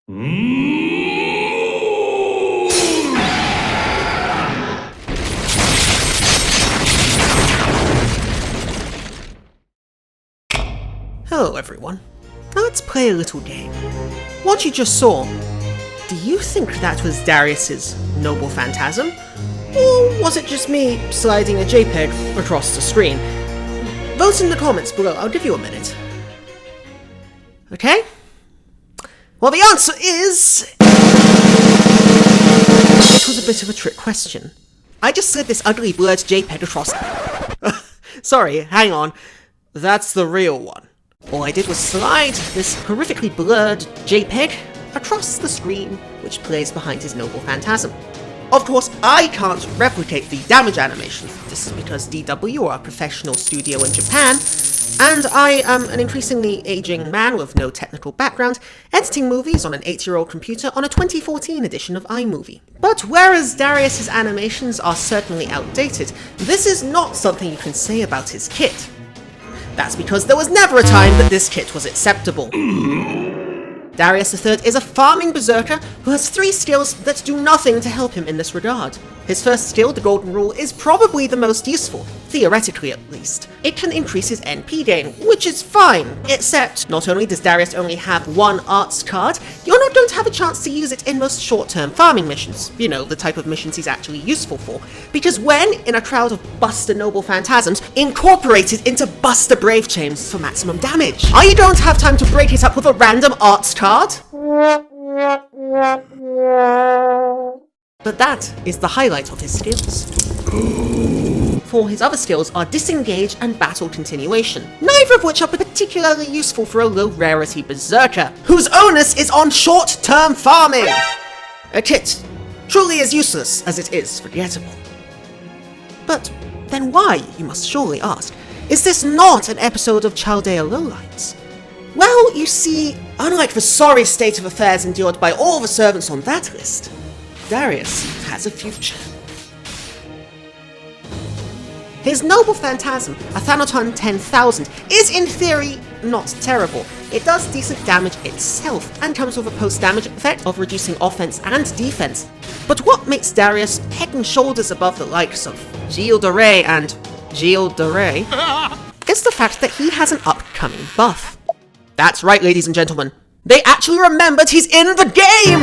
Hello everyone. Now let's play a little game. What you just saw, do you think that was Darius's noble phantasm? Or was it just me sliding a JPEG across the screen? Vote in the comments below, I'll give you a minute. Okay? Well, the answer is... it was a bit of a trick question. I just slid this ugly blurred JPEG across... Sorry, hang on. That's the real one. All I did was slide this horrifically blurred JPEG across the screen, which plays behind his noble phantasm. Of course, I can't replicate the damage animation. This is because DW are a professional studio in Japan, and I am an increasingly aging man with no technical background, editing movies on an 8-year-old computer on a 2014 edition of iMovie. But whereas Darius's animations are certainly outdated, this is not something you can say about his kit. That's because there was never a time that this kit was acceptable. Darius III is a farming berserker who has 3 skills that do nothing to help him in this regard. His first skill, the Golden Rule, is probably the most useful, theoretically at least. It can increase his NP gain, which is fine, except not only does Darius only have 1 arts card, you're not going to have a chance to use it in most short-term farming missions. You know, the type of missions he's actually useful for. Because when in a crowd of Buster Noble Phantasms, incorporate it into Buster Brave Chains for maximum damage. I don't have time to break it up with a random arts card. But that is the highlight of his skills. For his other skills are Disengage and Battle Continuation, neither of which are particularly useful for a low-rarity berserker, whose onus is on short-term farming! A kit truly as useless as it is forgettable. But then why, you must surely ask, is this not an episode of Chaldea Lowlights? Well, you see, unlike the sorry state of affairs endured by all the servants on that list, Darius has a future. His noble phantasm, a Thanaton 10,000, is in theory not terrible. It does decent damage itself, and comes with a post-damage effect of reducing offense and defense. But what makes Darius head and shoulders above the likes of Gilles de Rais and Gilles de Rais is the fact that he has an upcoming buff. That's right, ladies and gentlemen. They actually remembered he's in the game!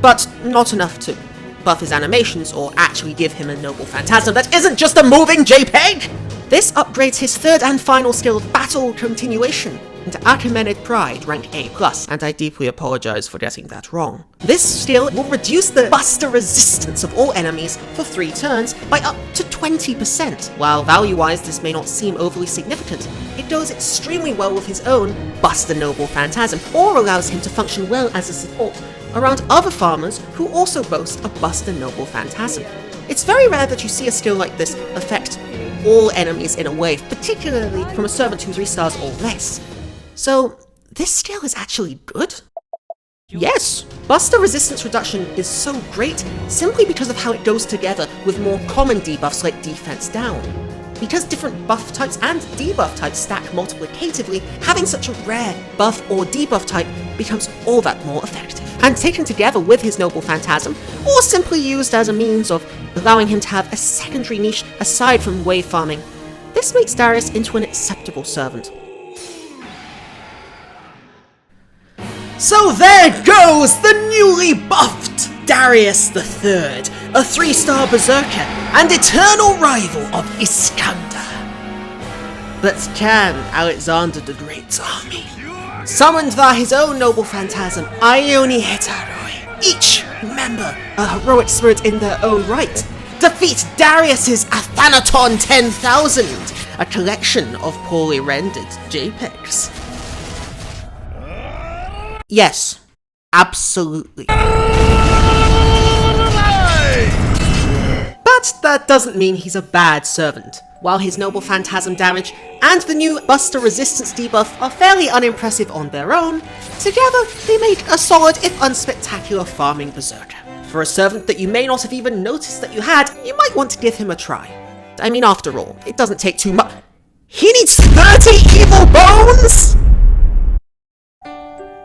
But not enough to buff his animations or actually give him a noble phantasm that isn't just a moving JPEG! This upgrades his 3rd and final skill, Battle Continuation, into Achaemenid Pride, rank A+, and I deeply apologize for getting that wrong. This skill will reduce the Buster resistance of all enemies for 3 turns by up to 20%. While value-wise this may not seem overly significant, it goes extremely well with his own Buster Noble Phantasm, or allows him to function well as a support around other farmers who also boast a Buster Noble Phantasm. It's very rare that you see a skill like this affect all enemies in a wave, particularly from a servant who's 3 stars or less. So, this skill is actually good? Yes! Buster resistance reduction is so great simply because of how it goes together with more common debuffs like defense down. Because different buff types and debuff types stack multiplicatively, having such a rare buff or debuff type becomes all that more effective. And taken together with his noble phantasm, or simply used as a means of allowing him to have a secondary niche aside from wave farming, this makes Darius into an acceptable servant. So there goes the newly buffed Darius III, a 3-star berserker and eternal rival of Iskander. But can Alexander the Great's army, summoned by his own noble phantasm, Ione Hetaroi, each member a heroic spirit in their own right, defeat Darius's Athanaton 10,000, a collection of poorly rendered JPEGs? Yes, absolutely. But that doesn't mean he's a bad servant. While his noble phantasm damage and the new Buster resistance debuff are fairly unimpressive on their own, together they make a solid if unspectacular farming berserker. For a servant that you may not have even noticed that you had, you might want to give him a try. I mean, after all, it doesn't take too much. He needs 30 evil bones?!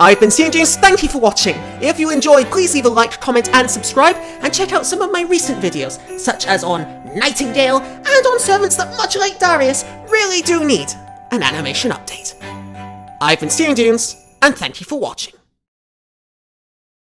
I've been Seeing James, thank you for watching. If you enjoyed, please leave a like, comment and subscribe, and check out some of my recent videos, such as on Nightingale and on servants that, much like Darius, really do need an animation update. I've been Seeing James, and thank you for watching.